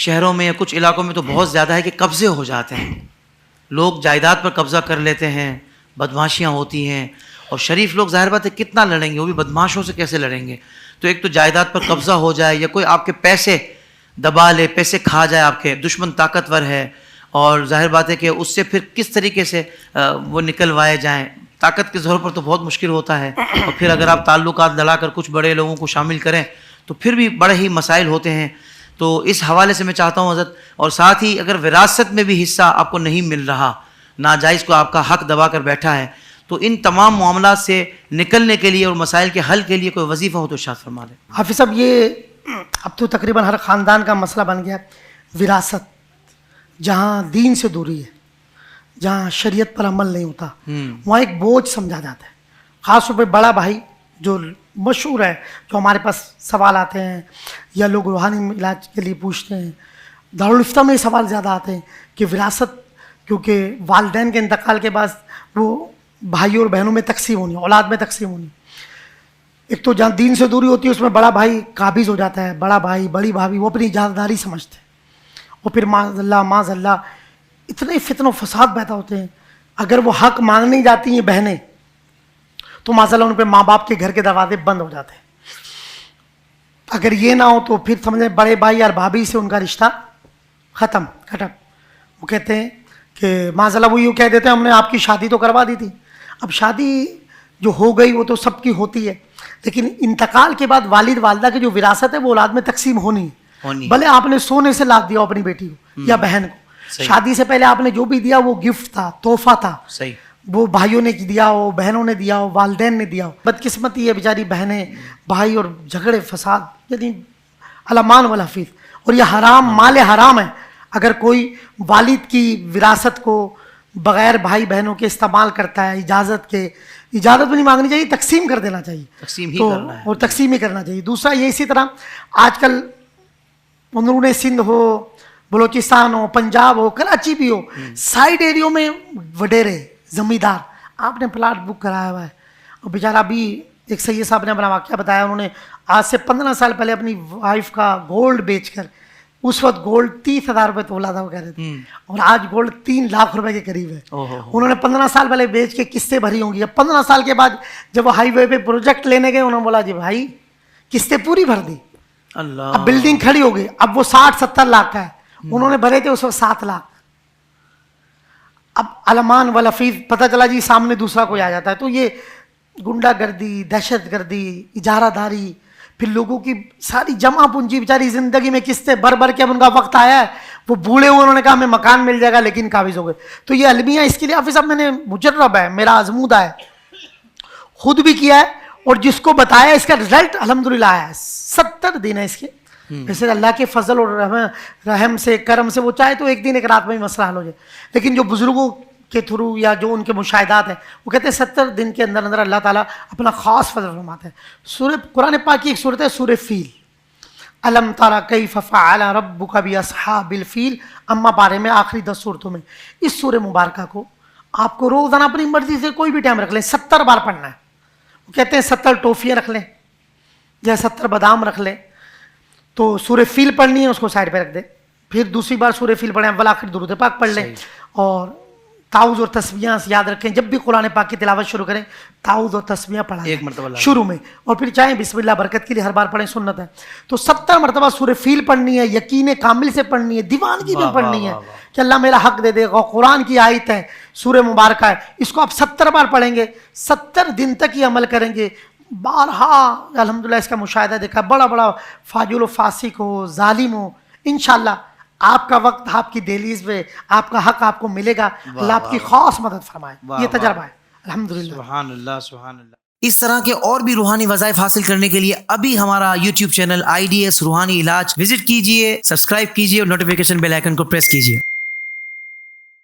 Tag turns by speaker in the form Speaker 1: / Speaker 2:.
Speaker 1: شہروں میں یا کچھ علاقوں میں تو بہت زیادہ ہے کہ قبضے ہو جاتے ہیں، لوگ جائیداد پر قبضہ کر لیتے ہیں، بدمعاشیاں ہوتی ہیں، اور شریف لوگ ظاہر بات ہے کتنا لڑیں گے، وہ بھی بدمعاشوں سے کیسے لڑیں گے؟ تو ایک تو جائیداد پر قبضہ ہو جائے یا کوئی آپ کے پیسے دبا لے، پیسے کھا جائے، آپ کے دشمن طاقتور ہے، اور ظاہر بات ہے کہ اس سے پھر کس طریقے سے وہ نکلوائے جائیں، طاقت کے زور پر تو بہت مشکل ہوتا ہے، اور پھر اگر آپ تعلقات لڑا کر کچھ بڑے لوگوں کو شامل کریں تو پھر بھی بڑے ہی مسائل ہوتے ہیں۔ تو اس حوالے سے میں چاہتا ہوں حضرت، اور ساتھ ہی اگر وراثت میں بھی حصہ آپ کو نہیں مل رہا، ناجائز کو آپ کا حق دبا کر بیٹھا ہے، تو ان تمام معاملات سے نکلنے کے لیے اور مسائل کے حل کے لیے کوئی وظیفہ ہو تو ارشاد فرما دیں۔
Speaker 2: حافظ صاحب، یہ اب تو تقریباً ہر خاندان کا مسئلہ بن گیا ہے، وراثت جہاں دین سے دوری ہے، جہاں شریعت پر عمل نہیں ہوتا، وہاں ایک بوجھ سمجھا جاتا ہے۔ خاص طور پہ بڑا بھائی جو مشہور ہے، جو ہمارے پاس سوال آتے ہیں یا لوگ روحانی علاج کے لیے پوچھتے ہیں، دارالفتہ میں یہ سوال زیادہ آتے ہیں کہ وراثت، کیونکہ والدین کے انتقال کے بعد وہ بھائیوں اور بہنوں میں تقسیم ہونی، اولاد میں تقسیم ہونی، ایک تو جہاں دین سے دوری ہوتی ہے اس میں بڑا بھائی قابض ہو جاتا ہے، بڑا بھائی بڑی بھابھی وہ اپنی اجازتداری سمجھتے ہیں، اور پھر معاذ اللہ اتنے فتن و فساد پیدا ہوتے ہیں۔ اگر وہ حق مانگنے جاتی ہیں بہنیں تو معاذ اللہ ان پہ ماں باپ کے گھر کے دروازے بند ہو جاتے ہیں۔ اگر یہ نہ ہو تو پھر سمجھیں بڑے بھائی اور بھابھی سے ان کا رشتہ ختم۔ وہ کہتے ہیں کہ معاذ اللہ وہ یوں کہہ دیتے ہیں ہم نے آپ کی شادی تو کروا دی تھی، اب شادی جو ہو گئی وہ تو سب کی ہوتی ہے، لیکن انتقال کے بعد والد والدہ کی جو وراثت ہے وہ اولاد میں تقسیم ہونی ہے۔ بھلے آپ نے سونے سے لاد دیا اپنی بیٹی کو یا بہن کو، شادی سے پہلے آپ نے جو بھی دیا وہ گفٹ تھا، تحفہ تھا، وہ بھائیوں نے دیا ہو، بہنوں نے دیا ہو، والدین نے دیا ہو۔ بدقسمتی ہے بیچاری بہنیں بھائی اور جھگڑے فساد، یعنی علمان والحفیظ، اور یہ حرام مال حرام ہے۔ اگر کوئی والد کی وراثت کو بغیر بھائی بہنوں کے استعمال کرتا ہے، اجازت بھی نہیں مانگنی چاہیے، تقسیم کر دینا چاہیے، تقسیم ہی کرنا چاہیے۔ دوسرا یہ اسی طرح آج کل اندرون سندھ ہو، بلوچستان ہو، پنجاب ہو، کراچی بھی ہو، سائڈ ایریوں میں وڈیرے زمیندار آپ نے پلاٹ بک کرایا ہوا ہے، اور بیچارہ ابھی ایک سید صاحب نے اپنا واقعہ بتایا، انہوں نے آج سے 15 سال پہلے اپنی وائف کا گولڈ بیچ کر، اس وقت گولڈ 30,000 روپے تولا تھا وہ کہہ رہے تھے، اور آج گولڈ 3 لاکھ روپے کے قریب ہے۔ انہوں نے 15 سال پہلے بیچ کے قسطیں بھری ہوں گی، اب 15 سال کے بعد جب وہ ہائی وے پہ پروجیکٹ لینے گئے، انہوں نے بولا جی بھائی قسطیں پوری بھر دی، اب بلڈنگ کھڑی ہو گئی، اب وہ 60-70 لاکھ کا ہے، انہوں نے بھرے تھے اس وقت 7 لاکھ۔ اب علمان والحفیظ پتہ چلا جی سامنے دوسرا کوئی آ جاتا ہے، تو یہ گنڈا گردی، دہشت گردی، اجارہ داری، پھر لوگوں کی ساری جمع پونجی بیچاری زندگی میں قسطیں بھر بھر کے، اب ان کا وقت آیا ہے، وہ بوڑھے ہوئے، انہوں نے کہا ہمیں مکان مل جائے گا، لیکن قابض ہو گئے۔ تو یہ المیہ اس کے لیے حافظ صاحب میں نے مجرب ہے، میرا آزمودہ ہے، خود بھی کیا ہے، اور جس کو بتایا اس کا رزلٹ الحمدللہ آیا ہے۔ 70 دن ہے اس کے، ویسے اللہ کے فضل اور رحم سے، کرم سے وہ چاہے تو ایک دن ایک رات میں ہی مسئلہ حل ہو جائے، لیکن جو بزرگوں کے تھرو یا جو ان کے مشاہدات ہیں وہ کہتے ہیں 70 دن کے اندر اندر اللہ تعالیٰ اپنا خاص فضل فرماتا ہے۔ سورہ قرآن پاک کی ایک سورت ہے سورہ فیل، الم تری کیف فعل ربک باصحاب الفیل، اما پارے میں آخری 10 سورتوں میں۔ اس سورہ مبارکہ کو آپ کو روزانہ اپنی مرضی سے کوئی بھی ٹائم رکھ لیں، 70 بار پڑھنا ہے۔ وہ کہتے ہیں 70 ٹوفیاں رکھ لیں یا 70 بادام رکھ لیں، تو سورہ فیل پڑھنی ہے اس کو سائڈ پہ رکھ دیں، پھر دوسری بار سورہ فیل پڑھیں، اول آخر درود پاک پڑھ لیں، اور تعوذ اور تسبیحاں یاد رکھیں، جب بھی قرآن پاک کی تلاوت شروع کریں تعوذ اور تسبیحاں پڑھا ایک مرتبہ شروع میں، اور پھر چاہیں بسم اللہ برکت کے لیے ہر بار پڑھیں، سنت ہے۔ تو 70 مرتبہ سورہ فیل پڑھنی ہے، یقین کامل سے پڑھنی ہے، دیوانگی میں پڑھنی ہے کہ اللہ میرا حق دے دے گا، قرآن کی آیت ہے، سورہ مبارکہ ہے، اس کو آپ 70 بار پڑھیں گے، 70 دن تک یہ عمل کریں گے، بارہا الحمدللہ اس کا مشاہدہ دیکھا، بڑا بڑا فاجر و فاسق ہو، ظالم ہو، انشاءاللہ آپ کا وقت آپ کی دہلیز پہ آپ کا حق آپ کو ملے گا، اللہ آپ کی خاص مدد فرمائے، یہ تجربہ ہے الحمدللہ۔
Speaker 1: سبحان اللہ سبحان اللہ۔ اس طرح کے اور بھی روحانی وظائف حاصل کرنے کے لیے ابھی ہمارا یوٹیوب چینل IDS روحانی علاج وزٹ کیجئے، سبسکرائب کیجئے اور نوٹیفیکیشن بیل آئیکن کو پریس کیجئے۔